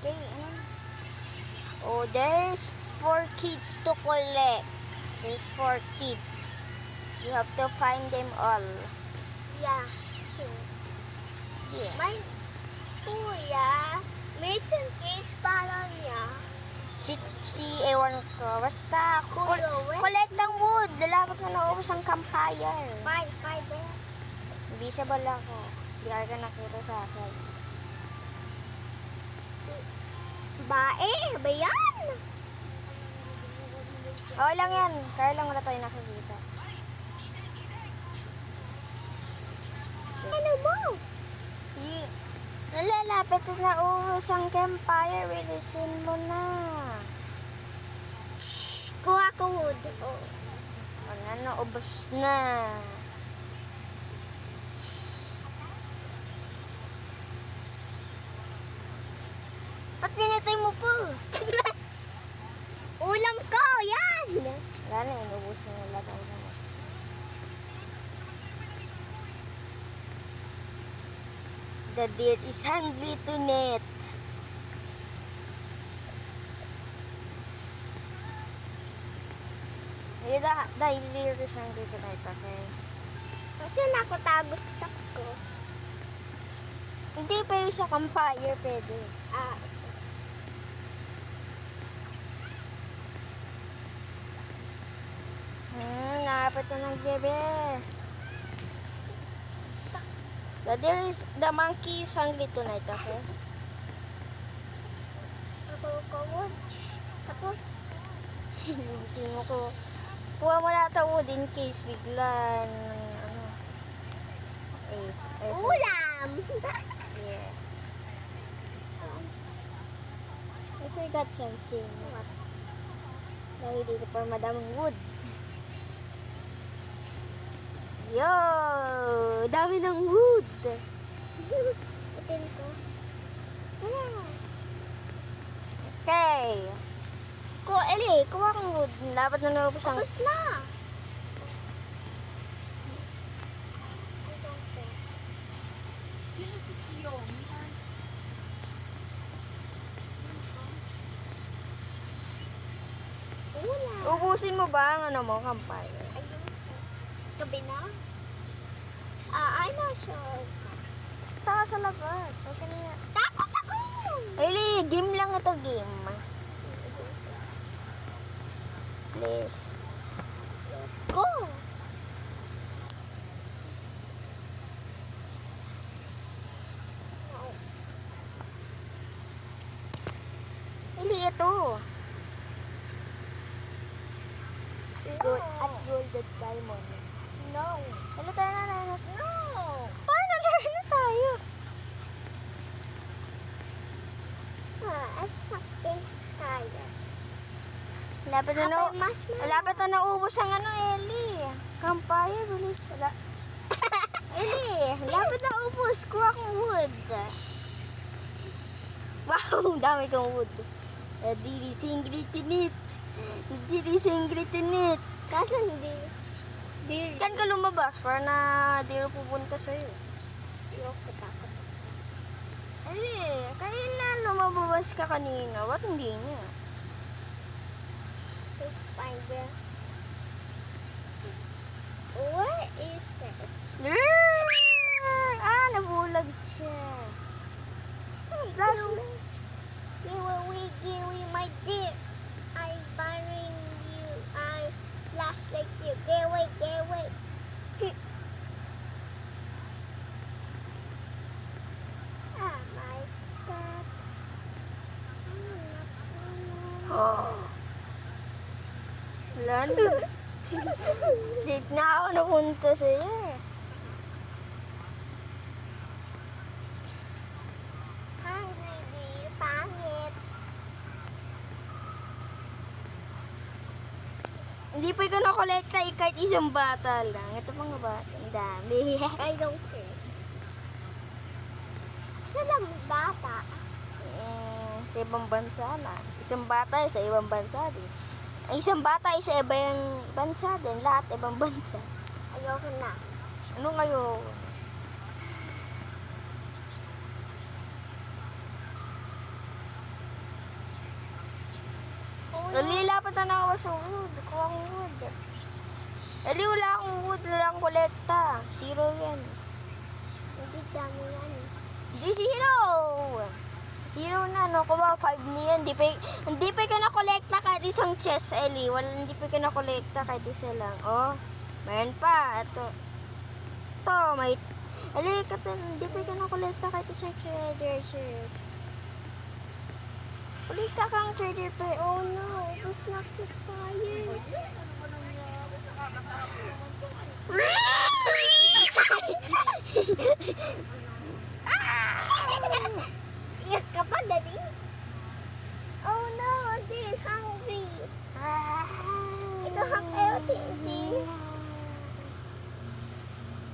Okay, ano? Oh, there's 4 kids to collect. There's 4 kids. You have to find them all. Yeah, sure. Yeah. May kuya, may isang case para niya. Si ewan ko. Basta, collect ang wood. Lalapot na naubos ang campfire. Five, Invisible ako. Hindi ka nakita sa akin. bae, ba yan? Okay lang yan. Kaya lang wala tayo nakikita. Ano mo? Nalalapit na ubos ang campfire. Bilisin mo na. Kuha ko wood. Oh. Wala na, ubos na. Ba't pinatay mo po? Ulam ko, yan! Wala na, inubos na lahat ang ulam. The deer is hungry tonight. Dahil deer is hungry tonight, okay? Kasi nakatago stuff ko. Hindi, pero sa campfire, pwede. Ah, Nakapit na ng gabi. The monkey is hungry tonight, okay? ako ko wood. Tapos, Hindi mo ko. Kuha mo na ito wood in case bigla. Ano. ulam! Yeah. I forgot something. What? Dahil dito pa madaming wood. Yo! Dami ng wood! Itin ko. Wala. Okay. Eli, kuha kang wood. Dapat na naubos ang... Tapos na! Sino si Kiyomi? Ulam! Ubusin mo ba ang ano mo, campfire? Ayun. Gabi na? I'm not sure. Taka sa labas. Okay na yan. Takot ako! Eli, game lang ito, game. Please. Go! Eli, ito. Gold at golden diamond. No! Ano tayo na? No! Paano na tayo? I'm something tired. Lapit na Apple marshmallow. Lapit na naubos ang ano, Eli. Campfire, bilis. Eli, lapit na ubos. Kuha kong wood. Wow, dami kong wood. Dili singli tinit. Dili singli tinit. Kaso hindi. Dear. Saan ka lumabas para na di rin pupunta sa'yo? Ayoko takot. Eli, kaya na lumabas ka kanina. Ba't hindi niya? Let's find it. Where is it? Nabulag siya. Give away, my dear. I'm burying you. I flash like you. Get away, get away. My God. Wala na. Late na ako napunta sa'yo. Hungry, dear. Pangit. Hindi pa ikaw nakolekta kahit isang bata lang. Ito mga bata. Ang dami. I don't care. Sa lang bata. Sa ibang bansa na. Isang bata sa ibang bansa din. Ang isang bata ay sa ibang bansa din. Lahat ibang bansa. Ayoko na. Ano kayo? Nalilapat na ako sa wood. Kuha akong wood. Ali, wala akong wood. Wala akong kolekta. Zero yan. Hindi dami yan. Hindi zero. Zero na, no? Kuha 5 niyan. Hindi pa ka na-kolekta kahit isang chest, Eli. Hindi pa ka na-kolekta kahit isa lang. Oh, mayroon pa. Ito, may... Ali, hindi pa ka na-kolekta kahit isang treasure chest. Kolekta kang treasure pa. Oh no, ubus na tayo. Iyak ka pa, Daddy? Oh no, she's hungry. Ito healthy, hindi.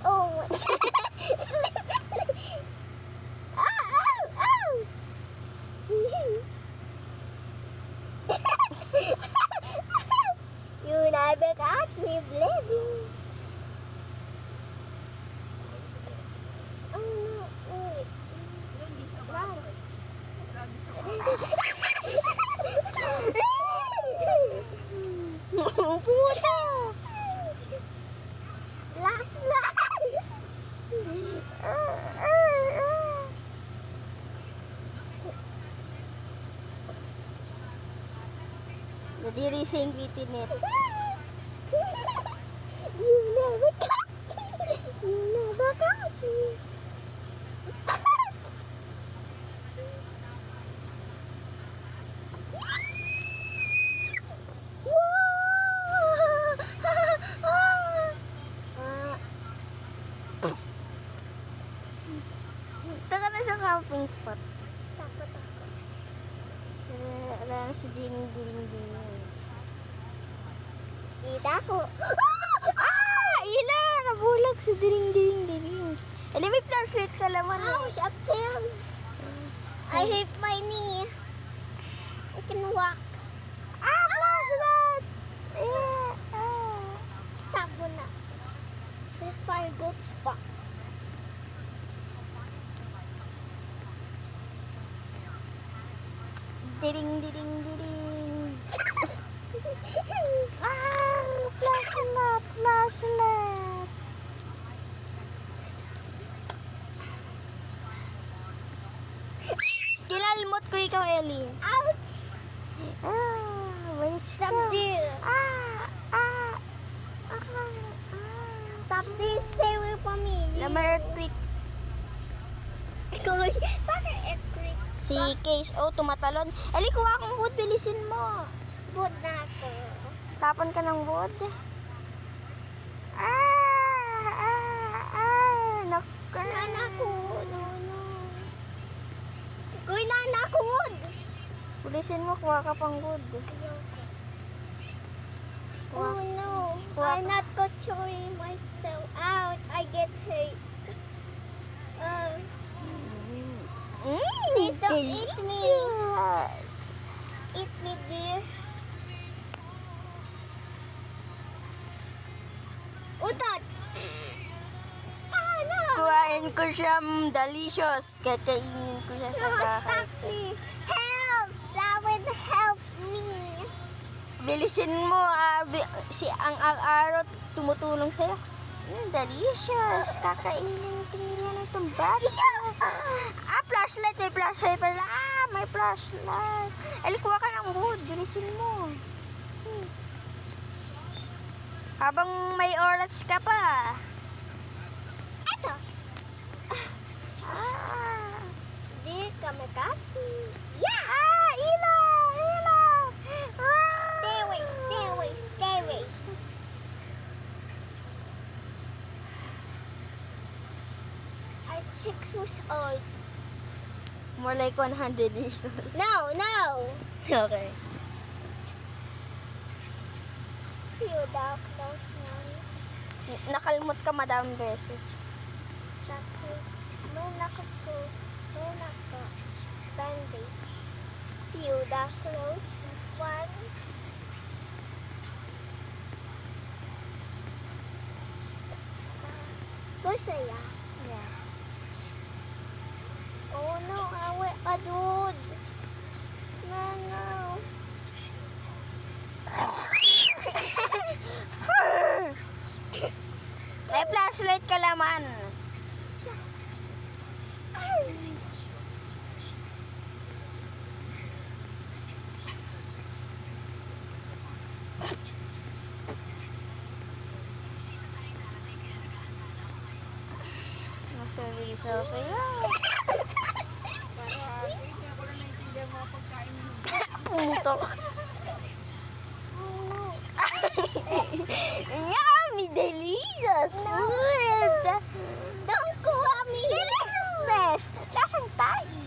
Oh, ow! You never got me bleeding. Oh no, wait. Hindi siya Wow. Lagi siya Puta! Last. What do you think within it? You never catch me. You never catch me. Taka na sa camping spot. Takot ako. Wala na si ding. Kita ko. Ila! Nabulag si ding. Alam, may flashlight ka laman. Ouch, up there. I hit my knee. I can walk. Flashlight! Tabo na. Let's find a good spot. Ding. Flashlight. Kinalmot ko ikaw, Ellie. Ouch! Walis Stop there. Stop there. Stay away from me. Lamar earthquake. Bakit earthquake? Si Case, tumatalon. Ellie, kuha akong wood. Bilisin mo. Good na ako. Tapan ka ng wood. Nanakod. Kuy, nanakod. Bilisin mo, kuha ka pang wood. Oh no. Walk. I'm not controlling myself out. I get hurt. Please don't eat me. Eat me, dear. Utot! No! Kuhain ko siya, delicious. Kakainin ko siya sa No, bahay. stop me! Help! Someone help me! Bilisin mo, ang araw tumutulong sa'yo. Delicious. Kakainin ko nila itong bata. Flashlight. May flashlight pala. May flashlight. Kuha ka ng wood. Bilisin mo. Habang may oras ka pa. Eto! Di ka mag-catch me. Yeah! Ila! Stay away! I'm 6 years old. More like 100 years old. No! Okay. Feel that close one. Nakalmot ka madaming beses. That hurts. May nako. Bandage. Feel that close one. Masaya. Yeah. Oh no, awe ka, dude. No. isaw sa'yo. Para hindi ako na naintindihan mga pagkain mo. Pumutok. Yummy, delicious food. Don't kuha me. Deliciousness. Lasang tayo.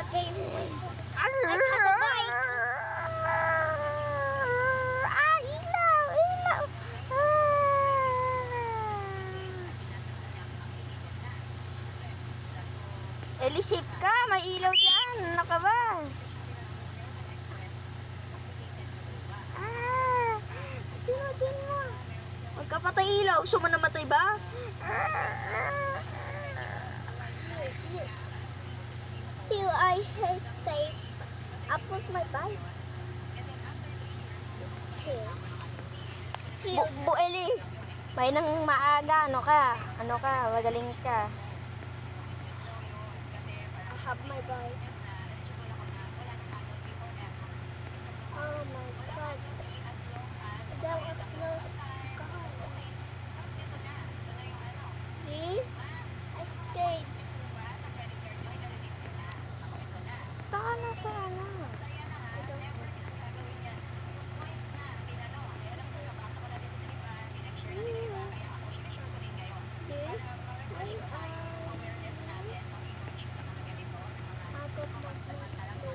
Okay. Ilaw, ilaw. Elisip ka, may ilaw dyan. Ano ka ba? Din mo. Huwag ka patay ilaw. Gusto mo namatay ba? Till I safe. I put my bike. Here. Eli. May nang maaga. Ano ka? Magaling ka. I have my bike. Oh my god. There was no sky. See? I stayed. Taka na sa ano.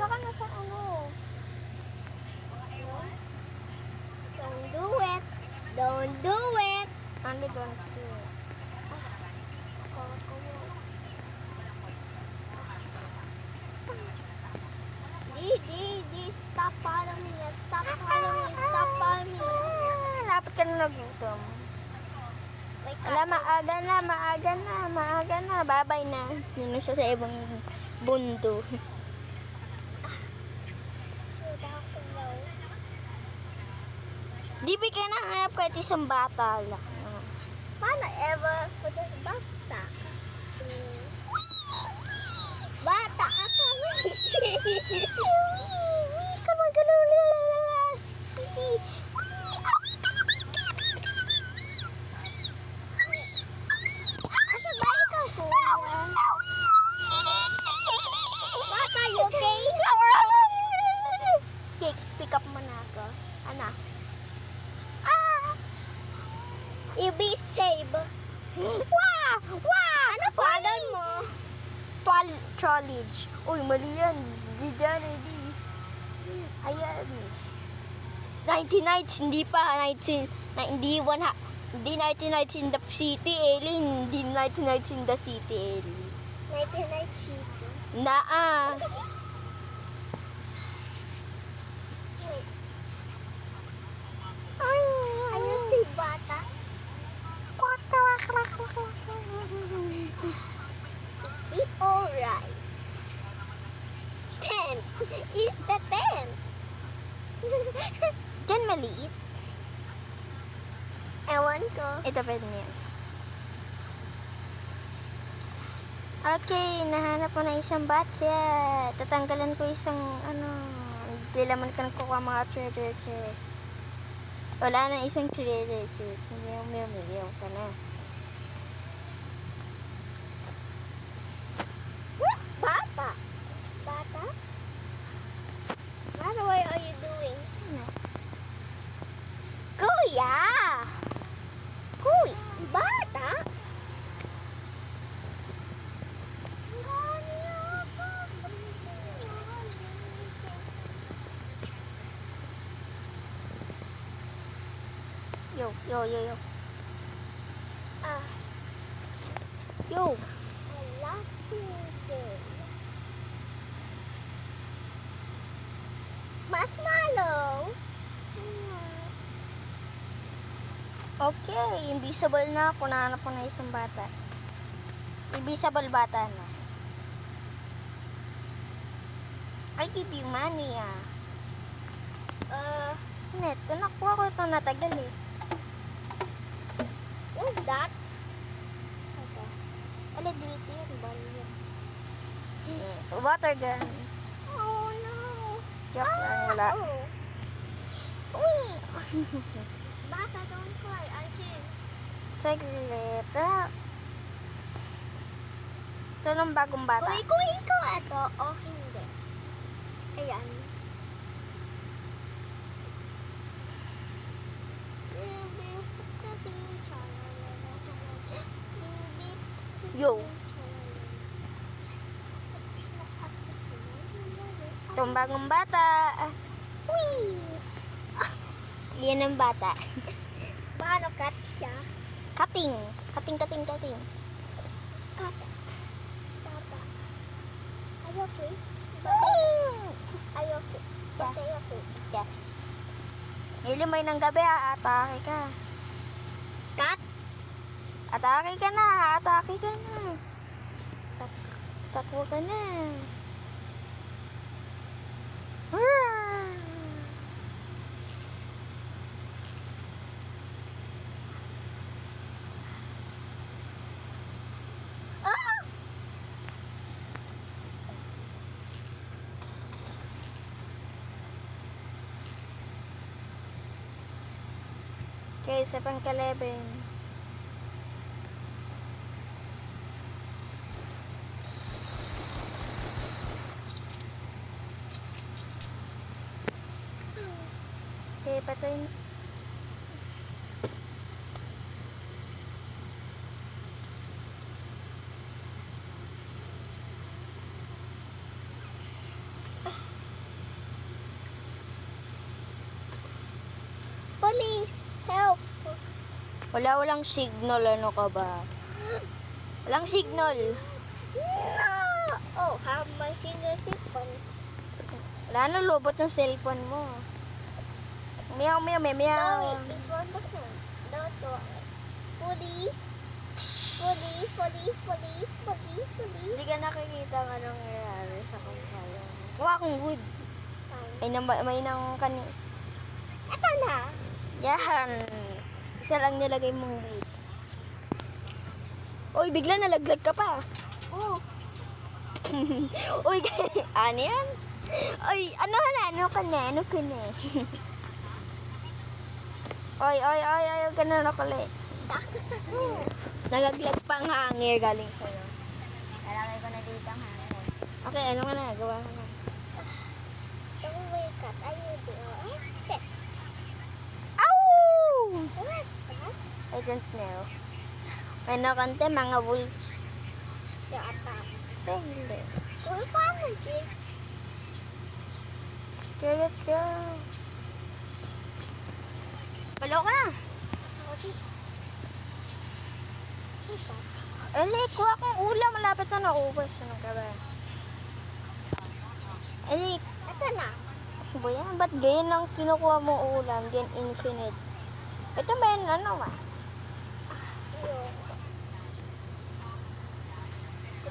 Taka na sa ano. Don't do it. Don't do it. Ano doon? Di, stop following me. Stop following me. Stop following me. Lapit ka na nagutom. Wake Wala, up. maaga na. Babay na. Yun na siya sa ibang bundo. Shoot out the nose. Di ba ka nahanap kahit isang bata lang? Paano ever put a baksa? Bata ako. Ka magalaw. Asa ba ikaw, kuya? Bata, you okay? Pick up mo na ako. Ano? You be safe. Ano follow mo? College. Uy, mali yan. Di dyan, di. Ayan. 90 nights, hindi pa. Hindi 90 nights in the city, Ellie. Hindi 90 nights in the city, Ellie. 99 City. Naa. Wait. Ano si bata? Is it alright? Tent. Is the tent. Diyan maliit. Ewan ko. Ito pwede niya. Okay, nahanap ko na isang batya. Tatanggalan ko isang, hindi laman ka nakukuha mga treasure chest. Wala na isang treasure chest. Meow ka na. Bata. Bata? Bata, what are you doing? Kuya! Bata? Yo. Ah, Yo. relaxing. Marshmallows. Okay, invisible na ako. Nahanap ko na isang bata. Invisible bata na. I give you money, Neto, nakuha ko ito natagal eh. What's that? Okay. Ala, dito yun. Bali yun. Water gun. Oh no. Joke lang, wala. Oh. Wee! Bata, don't cry. I can. Saglit. Ito nung bagong bata. Kung ikaw ito o hindi. Ayan. Yo. Itong bagong bata. Wee! Yan ang bata. Paano cut siya? Cutting. Cutting. Cut. Tata. Are you okay? Are you okay? Yeah. Okay, okay. Yeah. Nilimay ng gabi, atake ka. Cut? Atake ka na. Takbo ka na. Ah! Okay, sa pangkaleben. Okay, patay na. Police, help! Walang signal, ano ka ba? Walang signal. No! Oh, have my single phone. Wala na, lobot ng cellphone mo. Meow. No, wait, it's 1%. No, to. Police. Hindi ka nakikita ng anong nangyayari sa kumpanya. Kuha akong wood. Fine. May nang kani. Ito na. Yan. Isa lang nilagay mong wood. Uy, bigla nalaglag ka pa. Oh, Uy, ano yan? Uy, ano ka na? Oy, huwag ka na nakulit. takot ako. Nalaglag pang hangir galing sa'yo. Nalagay ko na dito ang hangir. Okay, ano ka na? Gawa ka na. Don't wake up. Are you doing? Okay. Ow! Where's that? I don't know. May nakante, mga wolves. Shut up. Sa hindi. Uy, paano, James? Okay, let's go. Palo ka na. Sorry. Who's that? Eli, kuha kong ulam. Malapit na naubos. Ano ka ba? Eli, Ito na. ba yan? Ba't ganyan ang kinukuha mong ulam? Diyan infinite. Ito ba yan? Ano ba? Yun.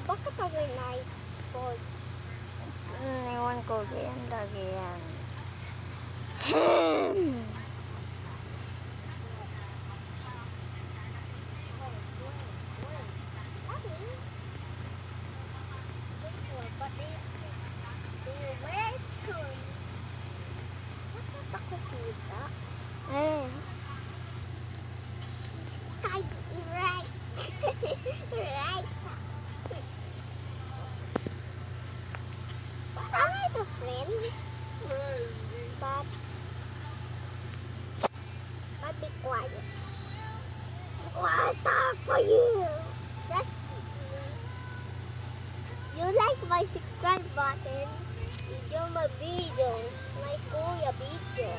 Bakit overnight sport? Ewan ko. Ganyan lagi yan. Ano? Right. Right. Am I the friend? But be quiet. What up for you? Just you like my subscribe button? Enjoy my videos, my Kuya video.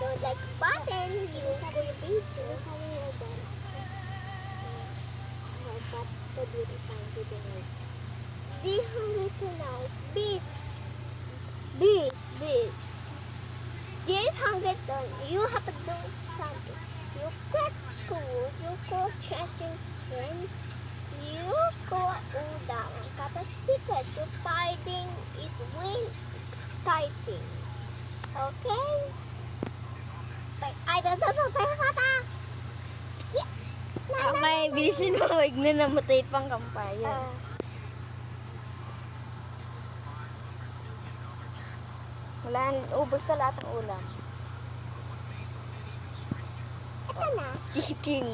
Don't like button, you Kuya video. Be hungry tonight. Beast. This hungry tonight. You have to do something. You cut cool. You go changing sense. You go udang. Kata secret to fighting is when skiting. Okay? But I don't know kata. Okay, bilisin mo. Huwag na namatay pang kampaya. Wala, ubos na lahat ng ulam. Ito na. Cheating.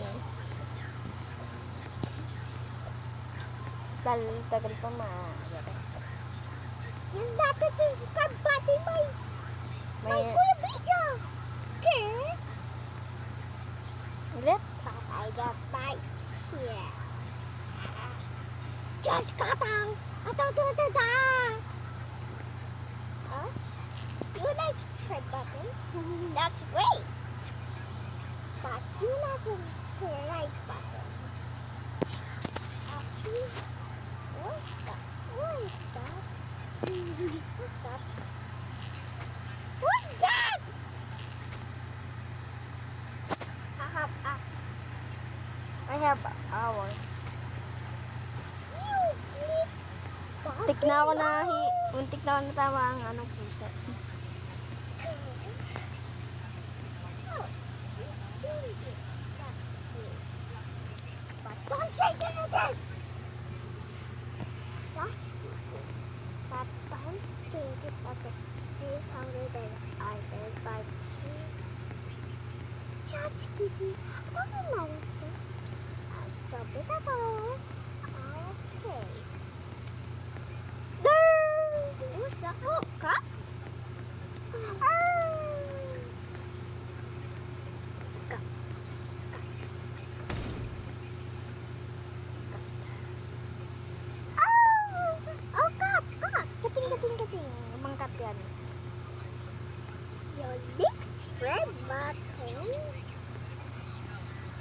Tagal pa Yung dati to subscribe button may May, Kuya Bija. Okay. ulit? I got bites. Yeah. Just katang. Atang. Huh? You like subscribe button? That's great. But you like the subscribe button. Actually, what's that? What is that? What's that? What's that? I have axe. I have hour. You please. Muntik na ako muntik na ako natama ang anong pusa. But don't say that. That's stupid. But don't think it of it. This hungry that I will buy you. Just kidding. Don't matter. I'm so beautiful. Okay. What's that? Oh, cut? Scut. Oh, cut. Kating. Mangkat yan. Your big spread button.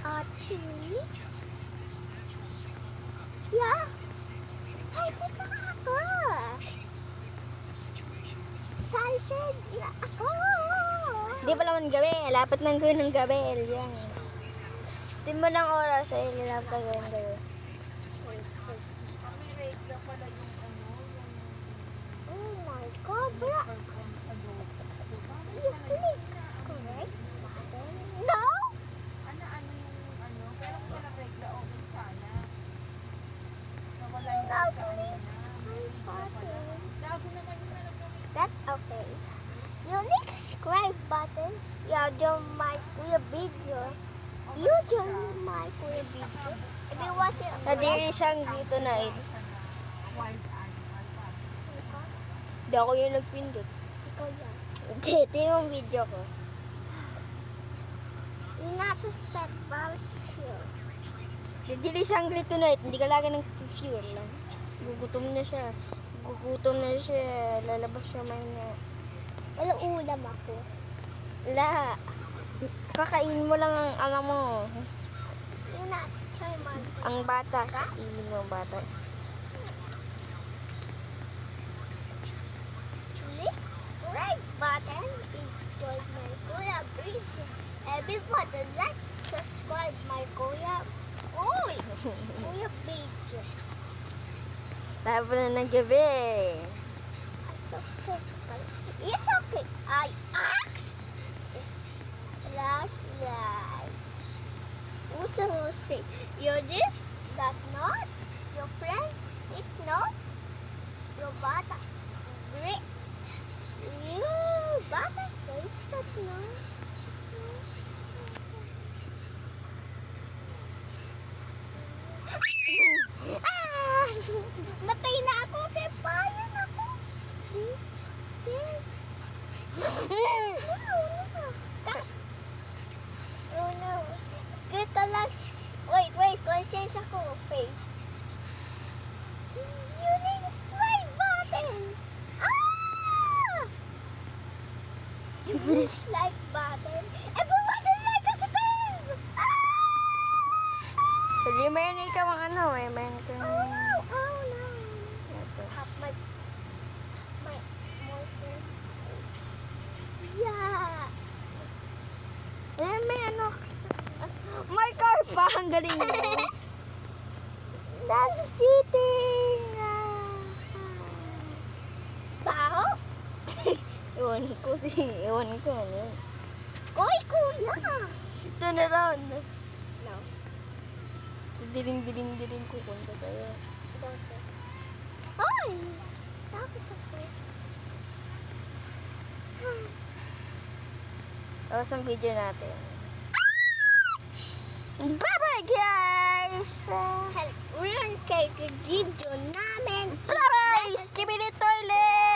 Actually. Yeah. Excited na ako. Excited na ako. Di pa naman gabi. Lapit ng gawin ng gabi. Yan. Di mo ng oras ay lapit ng gawin ng gabi. May rate na pala yung ano, Oh my God, bro. You clicks, correct? No! ano yung ano, pero kung walang rate na okay sana. Nawala yung No rate na clicks, my button. Gago naman yung alam mo. That's okay. Unique subscribe button. Yeah, join my Kuya video. You join my Kuya video. If you watch it, Nadiri isang dito na it. Wild animal pa. Di ako yung nagpindot. ikaw yan. Ito yung video ko. You're not a sped vouch here. Nadiri isang dito na it. Hindi ka lagi ng fuel lang. Gugutom na siya. Lalabas siya may na. Wala ulam ako. Wala. Kakainin mo lang ang ama mo. You're not try my Ang bata. Kainin mo ang bata. click subscribe button. Enjoy my Kuya video. And before the like, subscribe my Kuya. Uy! Kuya video. Tapos na ng gabi. I'm so skeptical. It's okay. I ask. It's flashlight. What's the whole say? You did that not? Your friends it not? Your bata great. You bata say that no? Ah! Matay na ako kay payan ako. Oh no. Kita lang. Wait. Conscience ako. Face. Using slide button. Ah! Use like button. Everyone like a subscribe. Ah! Hindi, mayroon ikaw ang ano eh. Mayroon ka Oh no. Ito. Up my motion. Yeah. Eh, may ano. My car pa. Ang galing mo. That's cheating. Bao? Iwan ko. Ano yun. Uy, kuya. Ito na round. No. Sa diling ko punta tayo. Hoy! Tapos ako. Tapos ang video natin. Bye-bye, guys! Ulan kay video namin. Bye-bye! Skibidi toilet!